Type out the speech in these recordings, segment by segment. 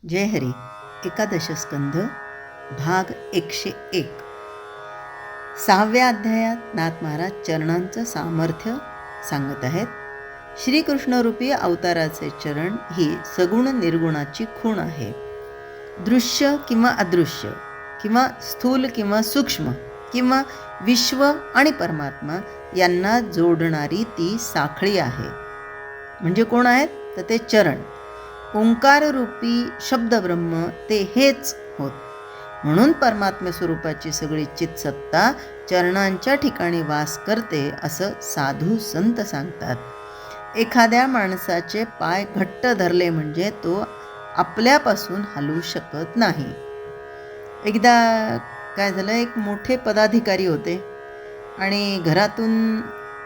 जय हरी. एकादश स्कंध भाग 101. 6व्या अध्यायात नाथ महाराज चरणांचं सामर्थ्य सांगत आहेत. श्रीकृष्णरूपी अवताराचे चरण ही सगुण निर्गुणाची खूण आहे. दृश्य किंवा अदृश्य, किंवा स्थूल किंवा सूक्ष्म, किंवा विश्व आणि परमात्मा यांना जोडणारी ती साखळी आहे. म्हणजे कोण आहेत तर ते चरण. ओंकाररूपी शब्दब्रह्म ते हेच होत. म्हणून परमात्म्य स्वरूपाची सगळी चित्सत्ता चरणांच्या ठिकाणी वास करते असं साधू संत सांगतात. एखाद्या माणसाचे पाय घट्ट धरले म्हणजे तो आपल्यापासून हलू शकत नाही. एकदा काय झालं, एक मोठे पदाधिकारी होते आणि घरातून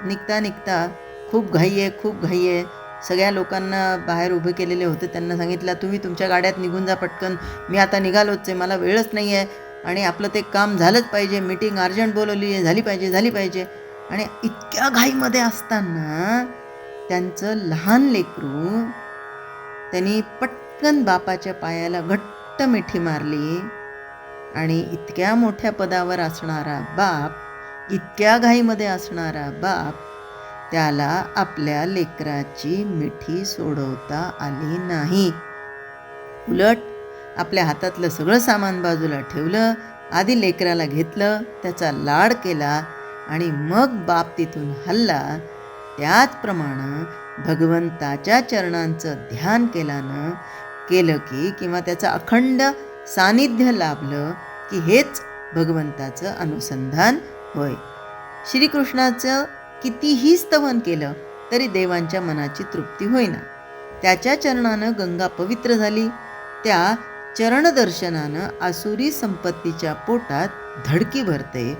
निघता निघता खूप घाई आहे. सगळ्या लोकांना बाहेर उभे केलेले होते. त्यांना सांगितलं, तुम्ही तुमच्या गाड्यात निघून जा पटकन, मी आता निघालोच आहे, मला वेळच नाही आहे आणि आपलं ते काम झालंच पाहिजे, मीटिंग अर्जंट बोलवली आहे, झाली पाहिजे. आणि इतक्या घाईमध्ये असताना त्यांचं लहान लेकरू, त्यांनी पटकन बापाच्या पायाला घट्ट मिठी मारली. आणि इतक्या मोठ्या पदावर असणारा बाप, इतक्या घाईमध्ये असणारा बाप, त्याला आपल्या लेकराची मिठी सोडवता आली नाही. उलट आपल्या हातातलं सगळं सामान बाजूला ठेवलं, आधी लेकराला घेतलं, त्याचा लाड केला आणि मग बाप तिथून हल्ला. त्याचप्रमाणे भगवंताच्या चरणांचं ध्यान केलं की किंवा त्याचं अखंड सानिध्य लाभलं की हेच भगवंताचं अनुसंधान होय. श्रीकृष्णाचं कितीही स्तवन केलं तरी देवांच्या मनाची तृप्ती होईना. त्याच्या चरणानं गंगा पवित्र झाली. त्या चरणदर्शनानं आसुरी संपत्तीच्या पोटात धडकी भरते,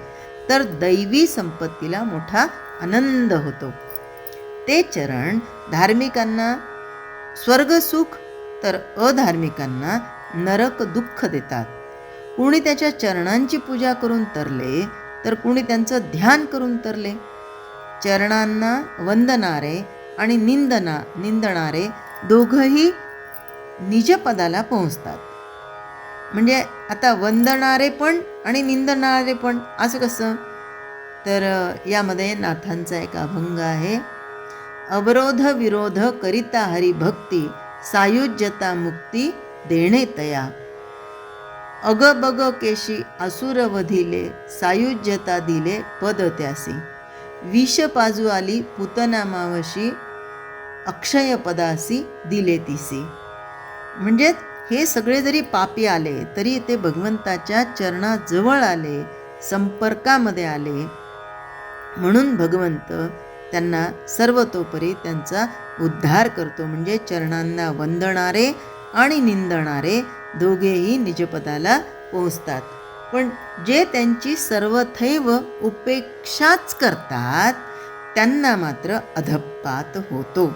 तर दैवी संपत्तीला मोठा आनंद होतो. ते चरण धार्मिकांना स्वर्गसुख तर अधार्मिकांना नरक दुःख देतात. कुणी त्याच्या चरणांची पूजा करून तरले तर कुणी त्यांचं ध्यान करून तरले. चरणांना वंदनारे आणि निंदणारे दोघंही निजपदाला पोहोचतात. म्हणजे आता वंदणारे पण आणि निंदणारे पण असं कसं, तर यामध्ये नाथांचा एक अभंग आहे. अवरोध विरोध करिता हरिभक्ती, सायुज्यता मुक्ती देणे तया. अग बग केशी असुर वधिले, सायुज्यता दिले पद त्यासी. विष पाजू आली पुतना मावशी, अक्षय पदासी दिले तिसी. म्हणजे हे सगळे जरी पापी आले तरी ते भगवंताच्या चरणाजवळ आले, संपर्कामध्ये आले, म्हणून भगवंत त्यांना सर्वतोपरी त्यांचा उद्धार करतो. म्हणजे चरणांना वंदणारे आणि निंदणारे दोघेही निजपदाला पोहोचतात. पण जे त्यांची सर्वथैव उपेक्षाच करतात त्यांना मात्र अधपात होतो.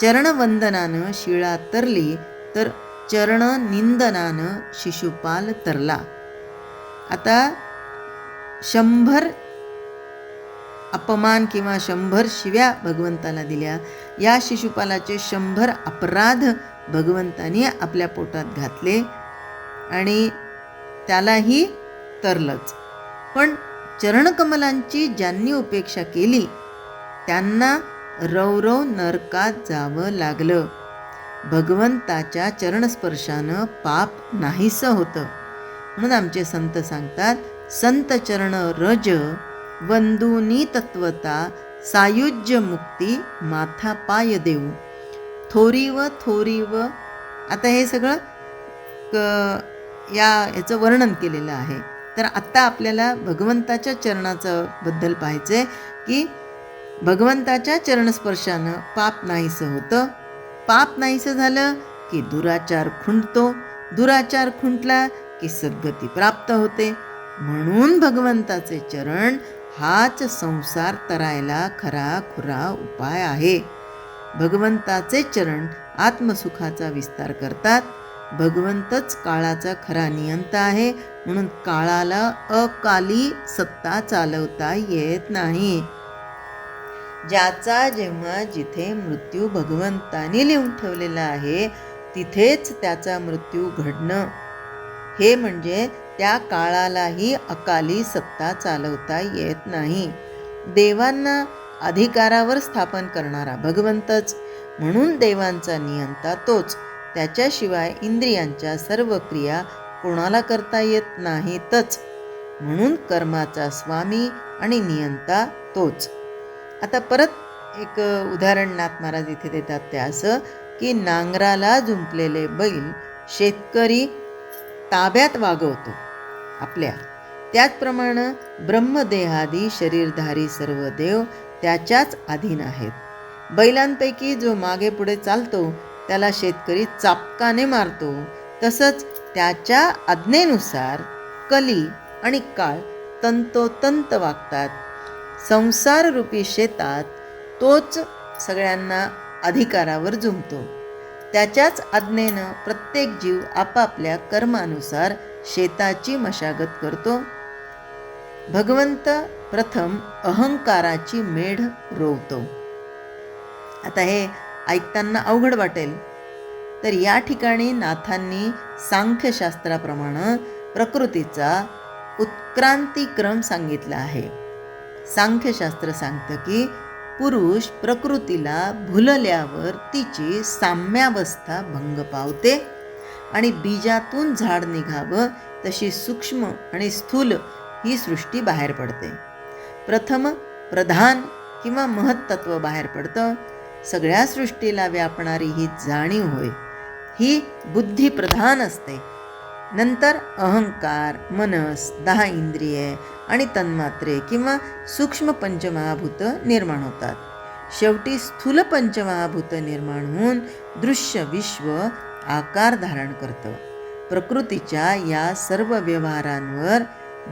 चरणवंदनानं शिळा तरली तर चरण निंदनानं शिशुपाल तरला. आता 100 अपमान किंवा 100 शिव्या भगवंताला दिल्या, या शिशुपालाचे 100 अपराध भगवंतानी आपल्या पोटात घातले आणि त्यालाही तरलंच. पण चरणकमलांची ज्यांनी उपेक्षा केली त्यांना रवरव नरकात जावं लागलं. भगवंताच्या चरणस्पर्शानं पाप नाहीसं होतं. म्हणून आमचे संत सांगतात, संत चरण रज वंदुनी तत्वता, सायुज्य मुक्ती माथा पाय देऊ. थोरीव. आता हे सगळं याचं वर्णन केलेलं आहे. तर आत्ता आपल्याला भगवंताच्या चरणाचं बद्दल पाहायचं आहे की भगवंताच्या चरणस्पर्शानं पाप नाहीसं होतं. पाप नाहीसं झालं की दुराचार खुंटतो, दुराचार खुंटला की सद्गती प्राप्त होते. म्हणून भगवंताचे चरण हाच संसार तरायला खरा खुरा उपाय आहे. भगवंताचे चरण आत्मसुखाचा विस्तार करतात. भगवंतच काळाचा खरा नियंता आहे, म्हणून काळाला अकाली सत्ता चालवता येत नाही. ज्याचा जेव्हा जिथे मृत्यू भगवंताने लिहून ठेवलेला आहे तिथेच त्याचा मृत्यू घडणं, हे म्हणजे त्या काळालाही अकाली सत्ता चालवता येत नाही. देवांना अधिकारावर स्थापन करणारा भगवंतच, म्हणून देवांचा नियंता तोच. त्याच्याशिवाय इंद्रियांच्या सर्व क्रिया कोणाला करता येत नाहीतच, म्हणून कर्माचा स्वामी आणि नियंता तोच. आता परत एक उदाहरण नाथ महाराज इथे देतात, ते असं की नांगराला जुंपलेले बैल शेतकरी ताब्यात वागवतो आपल्या, त्याचप्रमाणे ब्रह्मदेहादी शरीरधारी सर्व देव त्याच्याच अधीन आहेत. बैलांपैकी जो मागे पुढे चालतो त्याला शेतकरी चापकाने मारतो. तसंच त्याच्या आज्ञेनुसार कली आणि काळ तंतोतंत वागतात. संसाररूपी शेतात तोच सगळ्यांना अधिकारावर जुंपतो. त्याच्याच आज्ञेनं प्रत्येक जीव आपापल्या कर्मानुसार शेताची मशागत करतो. भगवंत प्रथम अहंकाराची मेढ रोवतो. आता हे ऐकताना अवघड वाटेल, तर या ठिकाणी नाथांनी सांख्यशास्त्राप्रमाणे प्रकृतीचा उत्क्रांतिक्रम सांगितला आहे. सांख्यशास्त्र सांगतं की पुरुष प्रकृतीला भुलल्यावर तिची साम्यावस्था भंग पावते आणि बीजातून झाड निघावं तशी सूक्ष्म आणि स्थूल ही सृष्टी बाहेर पडते. प्रथम प्रधान किंवा महत्त्व बाहेर पडतं. सगळ्या सृष्टीला व्यापणारी ही जाणीव होय, ही बुद्धिप्रधान असते. नंतर अहंकार, मनस, 10 इंद्रिये आणि तन्मात्रे किंवा सूक्ष्म पंचमहाभूत निर्माण होतात. शेवटी स्थूल पंचमहाभूत निर्माण होऊन दृश्य विश्व आकार धारण करतं. प्रकृतीच्या या सर्व व्यवहारांवर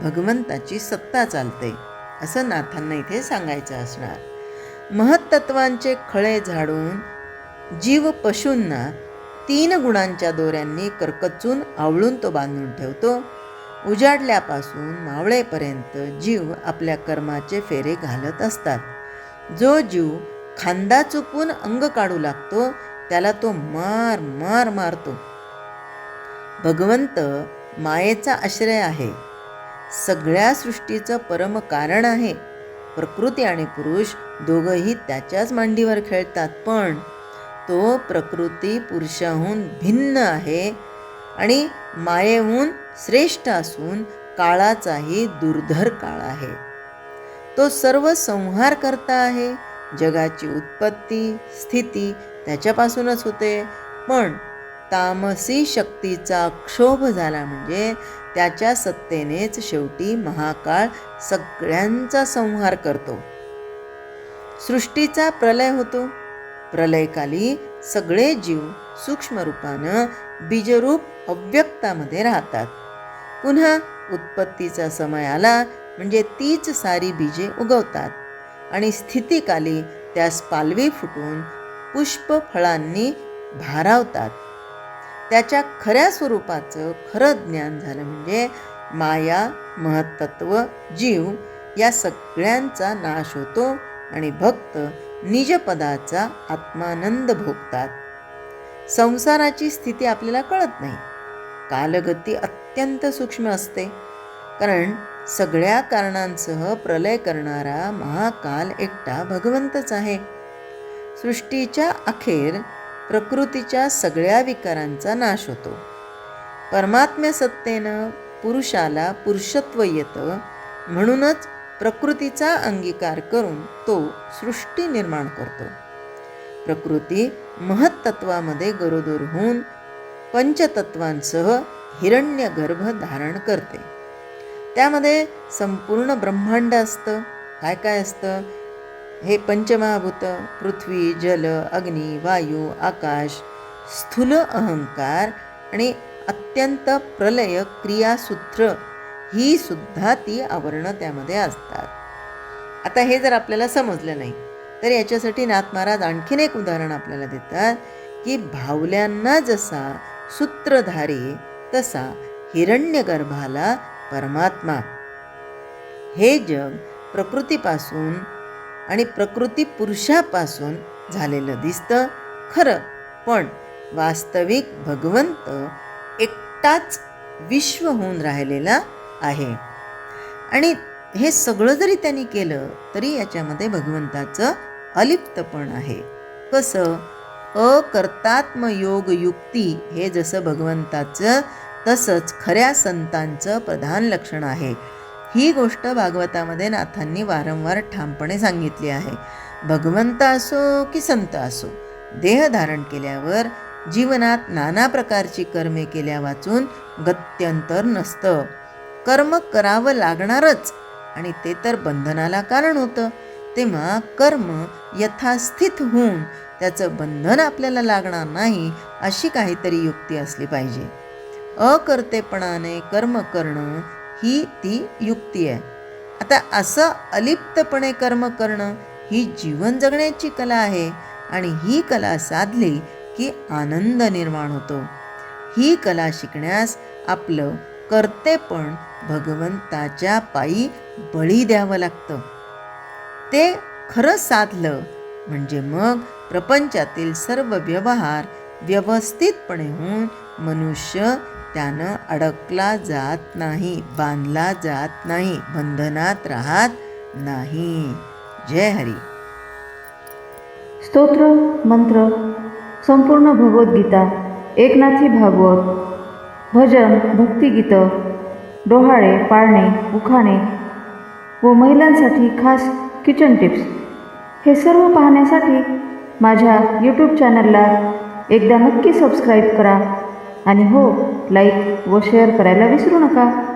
भगवंताची सत्ता चालते, असं नाथांना इथे सांगायचं असणार. महत्त्वांचे खळे झाडून जीव पशूंना 3 गुणांच्या दोऱ्यांनी करकचून आवळून तो बांधून ठेवतो. उजाडल्यापासून मावळेपर्यंत जीव आपल्या कर्माचे फेरे घालत असतात. जो जीव खांदा चुकून अंग काढू लागतो त्याला तो मार मार मारतो. भगवंत मायेचा आश्रय आहे, सगळ्या सृष्टीचं परम कारण आहे. प्रकृती आणि पुरुष दोघंही त्याच्याच मांडीवर खेळतात, पण तो प्रकृती पुरुषाहून भिन्न आहे आणि मायेहून श्रेष्ठ असून काळाचाही दुर्धर काळ आहे. तो सर्व संहार करता आहे. जगाची उत्पत्ती स्थिती त्याच्यापासूनच होते, पण तामसी शक्तीचा क्षोभ झाला म्हणजे त्याच्या सत्तेनेच शेवटी महाकाळ सगळ्यांचा संहार करतो. सृष्टीचा प्रलय होतो. प्रलयकाली सगळे जीव सूक्ष्म रूपानं बीजरूप अव्यक्तामध्ये राहतात. पुन्हा उत्पत्तीचा समय आला म्हणजे तीच सारी बीजे उगवतात आणि स्थितीकाली त्यास पालवी फुटून पुष्प फळांनी भारावतात. त्याच्या खऱ्या स्वरूपाचं खरं ज्ञान झालं म्हणजे माया, महत्त्व, जीव या सगळ्यांचा नाश होतो आणि भक्त निजपदाचा आत्मानंद भोगतात. संसाराची स्थिती आपल्याला कळत नाही. कालगती अत्यंत सूक्ष्म असते, कारण सगळ्या कारणांसह प्रलय करणारा महाकाल एकटा भगवंतच आहे. सृष्टीच्या अखेर प्रकृतीच्या सगळ्या विकारांचा नाश होतो. परमात्म्य सत्तेनं पुरुषाला पुरुषत्व येतं, म्हणूनच प्रकृतीचा अंगीकार करून तो सृष्टी निर्माण करतो. प्रकृती महत्त्वामध्ये गरोदर होऊन पंचतत्वांसह हिरण्यगर्भ धारण करते. त्यामध्ये संपूर्ण ब्रह्मांड असतं. काय काय असतं? हे पंचमहाभूत पृथ्वी, जल, अग्नी, वायू, आकाश, स्थूल अहंकार आणि अत्यंत प्रलय क्रियासूत्र ही सुद्धा ती आवरणं त्यामध्ये असतात. आता हे जर आपल्याला समजलं नाही तर याच्यासाठी नाथ महाराज आणखीन एक उदाहरण आपल्याला देतात की भावल्यांना जसा सूत्रधारी तसा हिरण्यगर्भाला परमात्मा. हे जग प्रकृतीपासून आणि प्रकृती पुरुषापासून झालेलं दिसतं खरं, पण वास्तविक भगवंत एकटाच विश्व होऊन राहिलेला आहे. आणि हे सगळं जरी त्यांनी केलं तरी याच्यामध्ये भगवंताचं अलिप्तपण आहे. कसं? अकर्तात्मयोग युक्ती हे जसं भगवंताचं तसंच खऱ्या संतांचं प्रधान लक्षण आहे. ही गोष्ट भागवतामध्ये नाथांनी वारंवार ठामपणे सांगितली आहे. भगवंत असो की संत असो, देह धारण केल्यावर जीवनात नाना प्रकारची कर्मे केल्या वाचून गत्यंतर नसतं. कर्म करावं लागणारच आणि ते तर बंधनाला कारण होतं. तेव्हा कर्म यथास्थित होऊन त्याचं बंधन आपल्याला लागणार नाही अशी काहीतरी युक्ती असली पाहिजे. अकर्तेपणाने कर्म करणं ही ती युक्ती आहे. आता असं अलिप्तपणे कर्म करणं ही जीवन जगण्याची कला आहे आणि ही कला साधली की आनंद निर्माण होतो. ही कला शिकण्यास आपलं कर्तेपण भगवंताच्या पायी बळी द्यावं लागतं. ते खरं साधलं म्हणजे मग प्रपंचातील सर्व व्यवहार व्यवस्थितपणे होऊन मनुष्य त्यानं अडकला जात नाही, बांधला जात नाही, बंधनात राहत नाही. जय हरी. स्तोत्र मंत्र संपूर्ण भगवद्गीता, एकनाथी भागवत, भजन, भक्तिगीतं, डोहाळे, पाळणे, उखाणे व महिलांसाठी खास किचन टिप्स हे सर्व पाहण्यासाठी माझ्या यूट्यूब चॅनलला एकदा नक्की सबस्क्राईब करा आणि हो, लाईक व शेअर करायला विसरू नका.